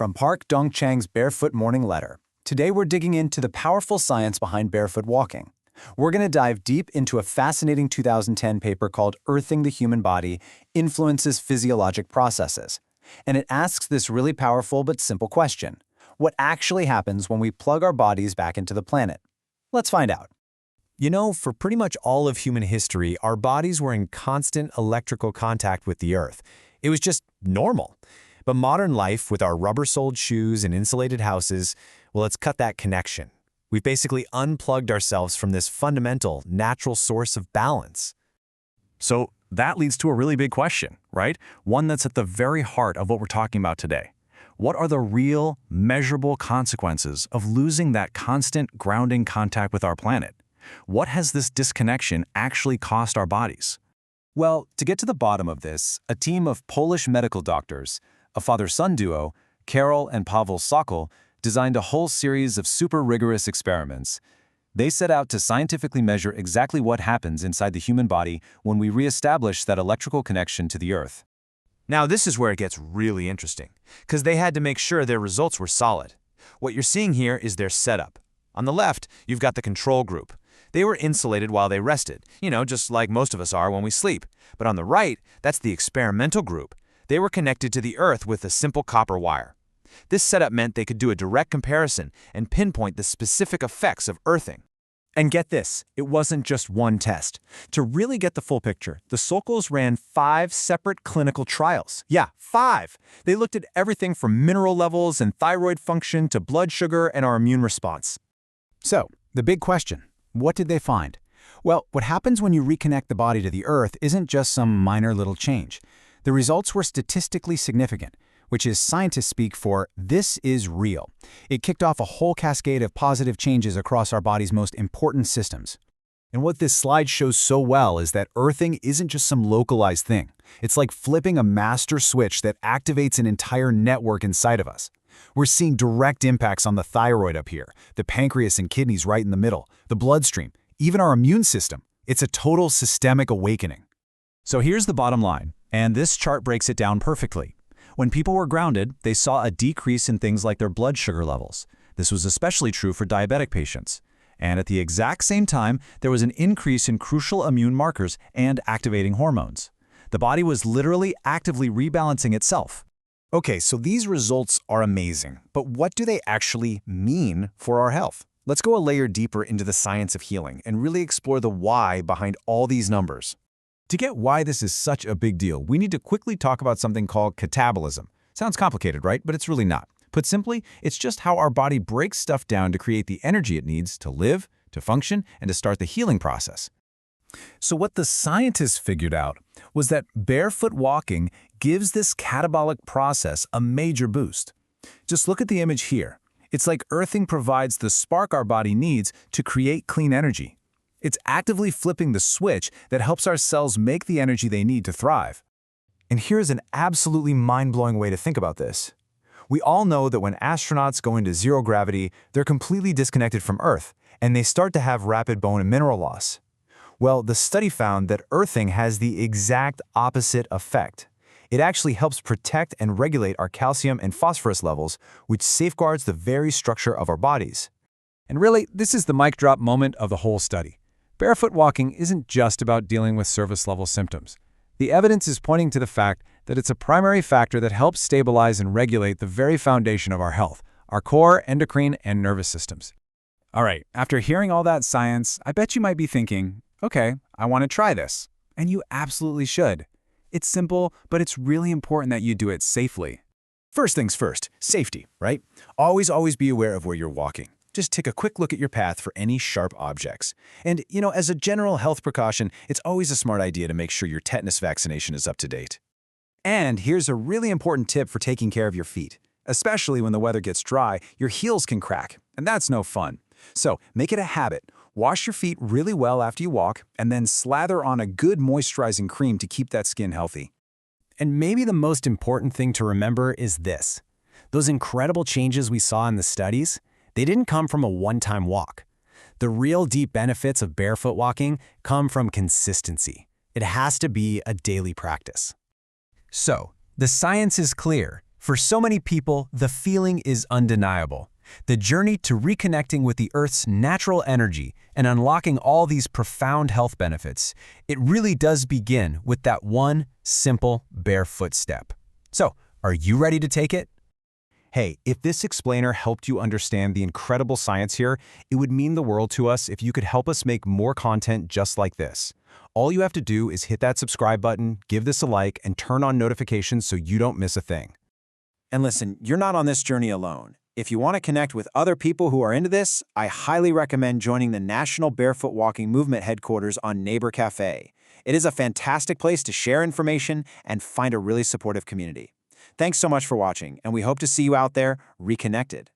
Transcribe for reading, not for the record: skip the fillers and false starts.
from Park Dong-chang's Barefoot Morning Letter. Today we're digging into the powerful science behind barefoot walking. We're going to dive deep into a fascinating 2010 paper called Earthing the Human Body Influences Physiologic Processes. And it asks this really powerful but simple question. What actually happens when we plug our bodies back into the planet? Let's find out. You know, for pretty much all of human history, our bodies were in constant electrical contact with the Earth. It was just normal. But modern life, with our rubber-soled shoes and insulated houses, well, it's cut that connection. We've basically unplugged ourselves from this fundamental, natural source of balance. So that leads to a really big question, right? One that's at the very heart of what we're talking about today. What are the real, measurable consequences of losing that constant grounding contact with our planet? What has this disconnection actually cost our bodies? Well, to get to the bottom of this, a team of Polish medical doctors, a father-son duo, Karol and Paweł Sokol, designed a whole series of super rigorous experiments. They set out to scientifically measure exactly what happens inside the human body when we reestablish that electrical connection to the Earth. Now, this is where it gets really interesting, because they had to make sure their results were solid. What you're seeing here is their setup. On the left, you've got the control group. They were insulated while they rested, just like most of us are when we sleep. But on the right, that's the experimental group. They were connected to the Earth with a simple copper wire. This setup meant they could do a direct comparison and pinpoint the specific effects of earthing. And get this, it wasn't just one test. To really get the full picture, the Sokols ran 5 separate clinical trials. Yeah, 5! They looked at everything from mineral levels and thyroid function to blood sugar and our immune response. So, the big question, what did they find? Well, what happens when you reconnect the body to the Earth isn't just some minor little change. The results were statistically significant, which is scientists speak for this is real. It kicked off a whole cascade of positive changes across our body's most important systems. And what this slide shows so well is that earthing isn't just some localized thing. It's like flipping a master switch that activates an entire network inside of us. We're seeing direct impacts on the thyroid up here, the pancreas and kidneys right in the middle, the bloodstream, even our immune system. It's a total systemic awakening. So here's the bottom line, and this chart breaks it down perfectly. When people were grounded, they saw a decrease in things like their blood sugar levels. This was especially true for diabetic patients. And at the exact same time, there was an increase in crucial immune markers and activating hormones. The body was literally actively rebalancing itself. Okay, so these results are amazing, but what do they actually mean for our health? Let's go a layer deeper into the science of healing and really explore the why behind all these numbers. To get why this is such a big deal, we need to quickly talk about something called catabolism. Sounds complicated, right? But it's really not. Put simply, it's just how our body breaks stuff down to create the energy it needs to live, to function, and to start the healing process. So what the scientists figured out was that barefoot walking gives this catabolic process a major boost. Just look at the image here. It's like earthing provides the spark our body needs to create clean energy. It's actively flipping the switch that helps our cells make the energy they need to thrive. And here's an absolutely mind-blowing way to think about this. We all know that when astronauts go into zero gravity, they're completely disconnected from Earth, and they start to have rapid bone and mineral loss. Well, the study found that earthing has the exact opposite effect. It actually helps protect and regulate our calcium and phosphorus levels, which safeguards the very structure of our bodies. And really, this is the mic drop moment of the whole study. Barefoot walking isn't just about dealing with surface-level symptoms. The evidence is pointing to the fact that it's a primary factor that helps stabilize and regulate the very foundation of our health, our core, endocrine, and nervous systems. All right, after hearing all that science, I bet you might be thinking, okay, I want to try this. And you absolutely should. It's simple, but it's really important that you do it safely. First things first, safety, right? Always be aware of where you're walking. Just take a quick look at your path for any sharp objects. And, as a general health precaution, it's always a smart idea to make sure your tetanus vaccination is up to date. And here's a really important tip for taking care of your feet. Especially when the weather gets dry, your heels can crack, and that's no fun. So make it a habit. Wash your feet really well after you walk, and then slather on a good moisturizing cream to keep that skin healthy. And maybe the most important thing to remember is this. Those incredible changes we saw in the studies, they didn't come from a one-time walk. The real deep benefits of barefoot walking come from consistency. It has to be a daily practice. So, the science is clear. For so many people, the feeling is undeniable. The journey to reconnecting with the Earth's natural energy and unlocking all these profound health benefits, it really does begin with that one simple barefoot step. So, are you ready to take it? Hey, if this explainer helped you understand the incredible science here, it would mean the world to us if you could help us make more content just like this. All you have to do is hit that subscribe button, give this a like, and turn on notifications so you don't miss a thing. And listen, you're not on this journey alone. If you want to connect with other people who are into this, I highly recommend joining the National Barefoot Walking Movement headquarters on Neighbor Cafe. It is a fantastic place to share information and find a really supportive community. Thanks so much for watching, and we hope to see you out there reconnected.